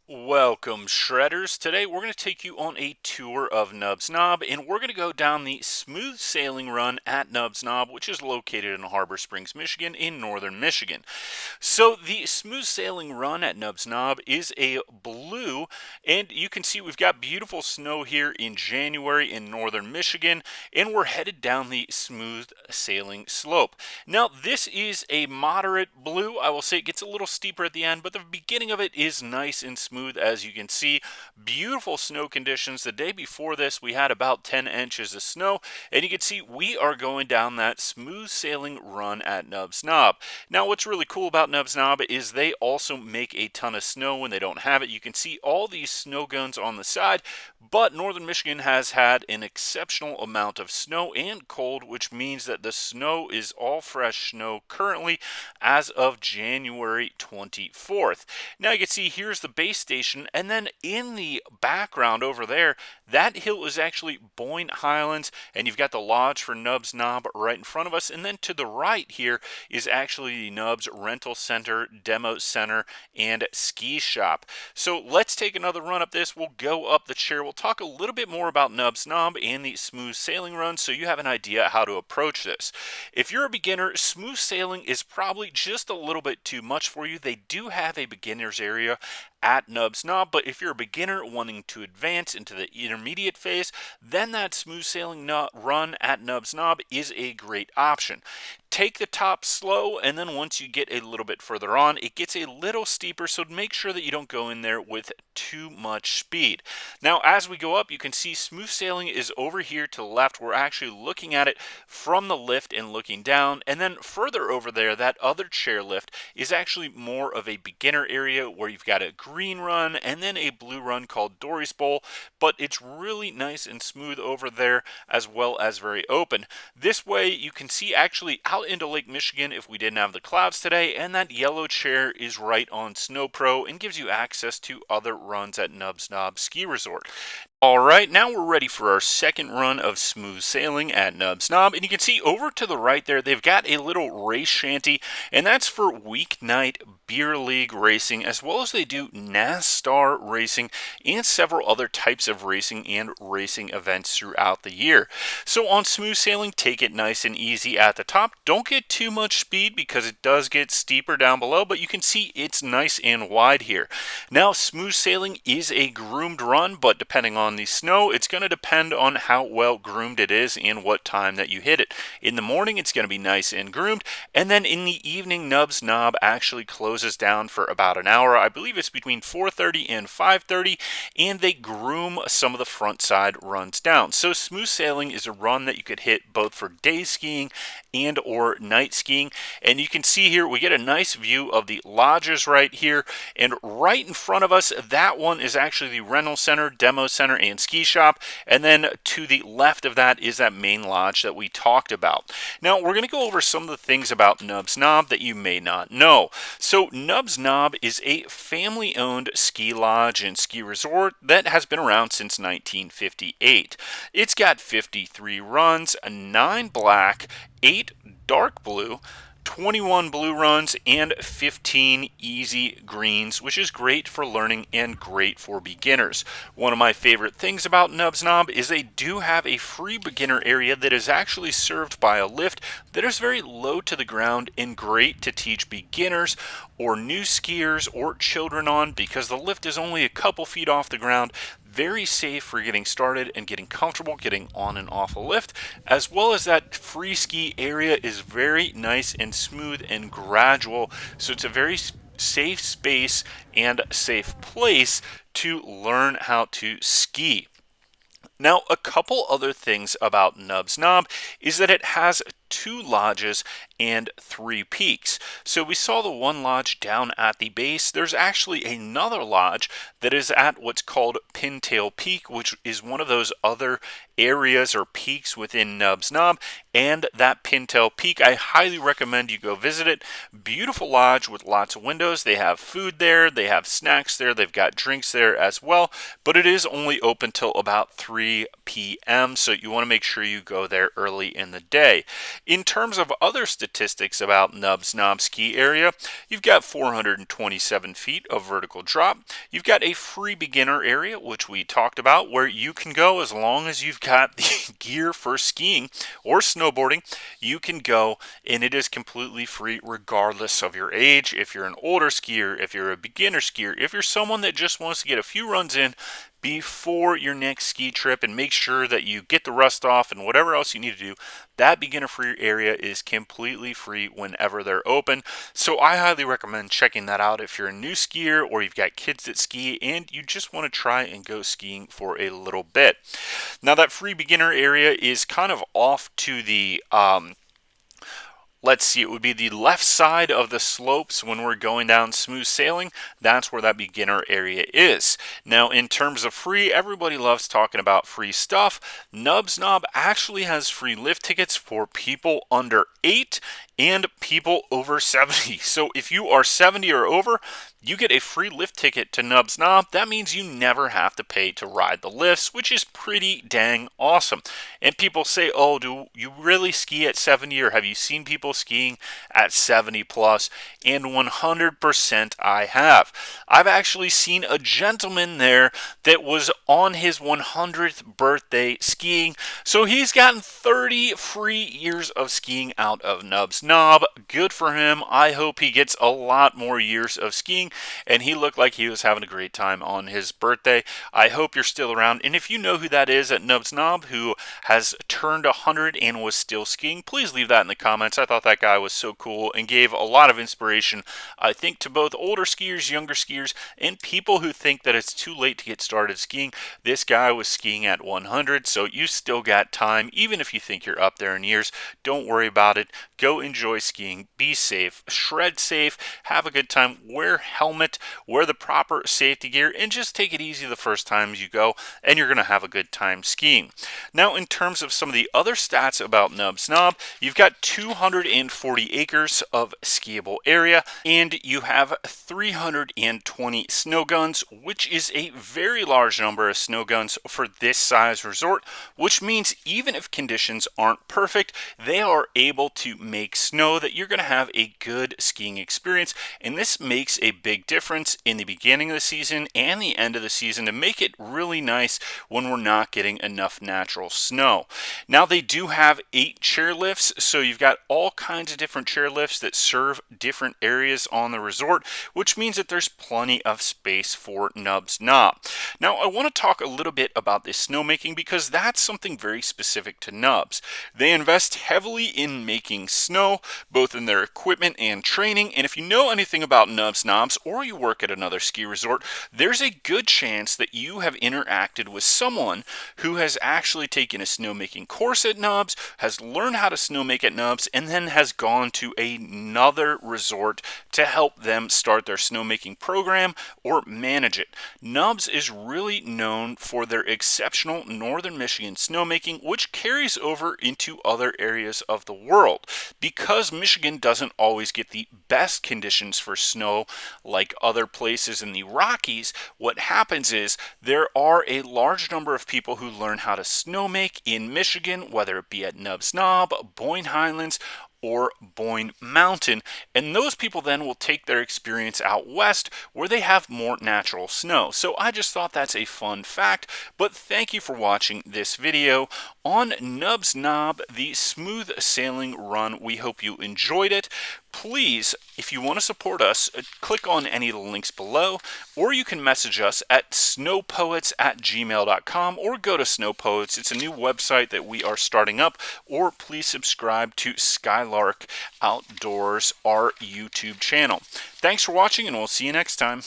Welcome, Shredders. Today we're going to take you on a tour of Nubs Nob, and we're going to go down the smooth sailing run at Nubs Nob, which is located in Harbor Springs, Michigan, in northern Michigan. So the smooth sailing run at Nubs Nob is a blue, and you can see we've got beautiful snow here in January in northern Michigan, and we're headed down the smooth sailing slope. Now, this is a moderate blue. I will say it gets a little steeper at the end, but the beginning of it is nice and smooth, as you can see. Beautiful snow conditions. The day before this, we had about 10 inches of snow, and you can see we are going down that smooth sailing run at Nubs Nob. Now, what's really cool about Nubs Nob is they also make a ton of snow when they don't have it. You can see all these snow guns on the side, but northern Michigan has had an exceptional amount of snow and cold, which means that the snow is all fresh snow currently as of January 24th. Now you can see here's the base station, and then in the background over there, that hill is actually Boyne Highlands, and you've got the lodge for Nubs Nob right in front of us, and then to the right here is actually the Nubs Rental Center, Demo Center, and Ski Shop. So let's take another run up this. We'll go up the chair. We'll talk a little bit more about Nubs Nob and the smooth sailing run so you have an idea how to approach this. If you're a beginner, smooth sailing is probably just a little bit too much for you. They do have a beginner's area at Nubs Nob, but if you're a beginner wanting to advance into the intermediate phase, then that smooth sailing run at Nubs Nob is a great option. Take the top slow, and then once you get a little bit further on, it gets a little steeper, so make sure that you don't go in there with too much speed. Now, as we go up, you can see smooth sailing is over here to the left. We're actually looking at it from the lift and looking down, and then further over there, that other chair lift is actually more of a beginner area where you've got a green run and then a blue run called Dory's Bowl, but it's really nice and smooth over there as well as very open. This way you can see actually out into Lake Michigan if we didn't have the clouds today, and that yellow chair is right on Snow Pro and gives you access to other runs at Nubs Nob Ski Resort. All right, now we're ready for our second run of smooth sailing at Nubs Nob, and you can see over to the right there, they've got a little race shanty, and that's for weeknight beer league racing, as well as they do NASCAR racing and several other types of racing and racing events throughout the year. So on smooth sailing, take it nice and easy at the top. Don't get too much speed because it does get steeper down below, but you can see it's nice and wide here. Now, smooth sailing is a groomed run, but depending on the snow, it's going to depend on how well groomed it is and what time that you hit it. In the morning, it's going to be nice and groomed, and then in the evening, Nubs Nob actually closes down for about an hour. I believe it's between 4:30 and 5:30, and they groom some of the front side runs down. So smooth sailing is a run that you could hit both for day skiing and or night skiing, and you can see here we get a nice view of the lodges right here, and right in front of us, that one is actually the rental center, demo center, and ski shop, and then to the left of that is that main lodge that we talked about. Now we're going to go over some of the things about Nubs Nob that you may not know. So Nubs Nob is a family-owned ski lodge and ski resort that has been around since 1958. It's got 53 runs, 9 black, 8 dark blue, 21 blue runs, and 15 easy greens, which is great for learning and great for beginners. One of my favorite things about Nubs Nob is they do have a free beginner area that is actually served by a lift that is very low to the ground and great to teach beginners or new skiers or children on, because the lift is only a couple feet off the ground. Very safe for getting started and getting comfortable getting on and off a lift, as well as that free ski area is very nice and smooth and gradual, so it's a very safe space and safe place to learn how to ski. Now, a couple other things about Nubs Nob is that it has 2 lodges and 3 peaks. So we saw the one lodge down at the base. There's actually another lodge that is at what's called Pintail Peak, which is one of those other areas or peaks within Nubs Nob. And that Pintail Peak, I highly recommend you go visit it. Beautiful lodge with lots of windows. They have food there, they have snacks there, they've got drinks there as well, but it is only open till about 3 p.m. so you want to make sure you go there early in the day. In terms of other statistics about Nubs Nob Ski Area, you've got 427 feet of vertical drop. You've got a free beginner area, which we talked about, where you can go as long as you've got the gear for skiing or snowboarding. You can go, and it is completely free regardless of your age. If you're an older skier, if you're a beginner skier, if you're someone that just wants to get a few runs in before your next ski trip and make sure that you get the rust off and whatever else you need to do, that beginner free area is completely free whenever they're open. So I highly recommend checking that out if you're a new skier or you've got kids that ski and you just want to try and go skiing for a little bit. Now that free beginner area is kind of off to the let's see, it would be the left side of the slopes when we're going down smooth sailing. That's where that beginner area is. Now, in terms of free, everybody loves talking about free stuff. Nubs Nob actually has free lift tickets for people under 8 and people over 70. So if you are 70 or over, you get a free lift ticket to Nubs Nob. That means you never have to pay to ride the lifts, which is pretty dang awesome. And people say, oh, do you really ski at 70, or have you seen people skiing at 70 plus? And 100% I have. I've actually seen a gentleman there that was on his 100th birthday skiing. So he's gotten 30 free years of skiing out of Nubs Nob. Good for him. I hope he gets a lot more years of skiing. And he looked like he was having a great time on his birthday. I hope you're still around. And if you know who that is at Nubs Nob who has turned 100 and was still skiing, please leave that in the comments. I thought that guy was so cool and gave a lot of inspiration, I think, to both older skiers, younger skiers, and people who think that it's too late to get started skiing. This guy was skiing at 100, so you still got time. Even if you think you're up there in years, don't worry about it. Go enjoy skiing. Be safe. Shred safe. Have a good time. Wear helmet. Wear the proper safety gear. And just take it easy the first times you go. And you're going to have a good time skiing. Now, in terms of some of the other stats about Nubs Nob, you've got 240 acres of skiable area. And you have 320 snow guns, which is a very large number of snow guns for this size resort. Which means even if conditions aren't perfect, they are able to make snow that you're going to have a good skiing experience. And this makes a big difference in the beginning of the season and the end of the season to make it really nice when we're not getting enough natural snow. Now they do have 8 chairlifts, so you've got all kinds of different chairlifts that serve different areas on the resort, which means that there's plenty of space for Nubs Nob. Now I want to talk a little bit about this snowmaking because that's something very specific to Nubs. They invest heavily in making snow, both in their equipment and training, and if you know anything about Nubs Nobs or you work at another ski resort, there's a good chance that you have interacted with someone who has actually taken a snowmaking course at Nubs, has learned how to snowmake at Nubs, and then has gone to another resort to help them start their snowmaking program or manage it. Nubs is really known for their exceptional northern Michigan snowmaking, which carries over into other areas of the world. Because Michigan doesn't always get the best conditions for snow like other places in the Rockies, what happens is there are a large number of people who learn how to snowmake in Michigan, whether it be at Nubs Nob, Boyne Highlands, or Boyne Mountain, and those people then will take their experience out west where they have more natural snow. So I just thought that's a fun fact, but thank you for watching this video on Nubs Nob, the smooth sailing run. We hope you enjoyed it. Please, if you want to support us, click on any of the links below, or you can message us at snowpoets@gmail.com or go to Snowpoets. It's a new website that we are starting up, or please subscribe to Skylark Outdoors, our YouTube channel. Thanks for watching, and we'll see you next time.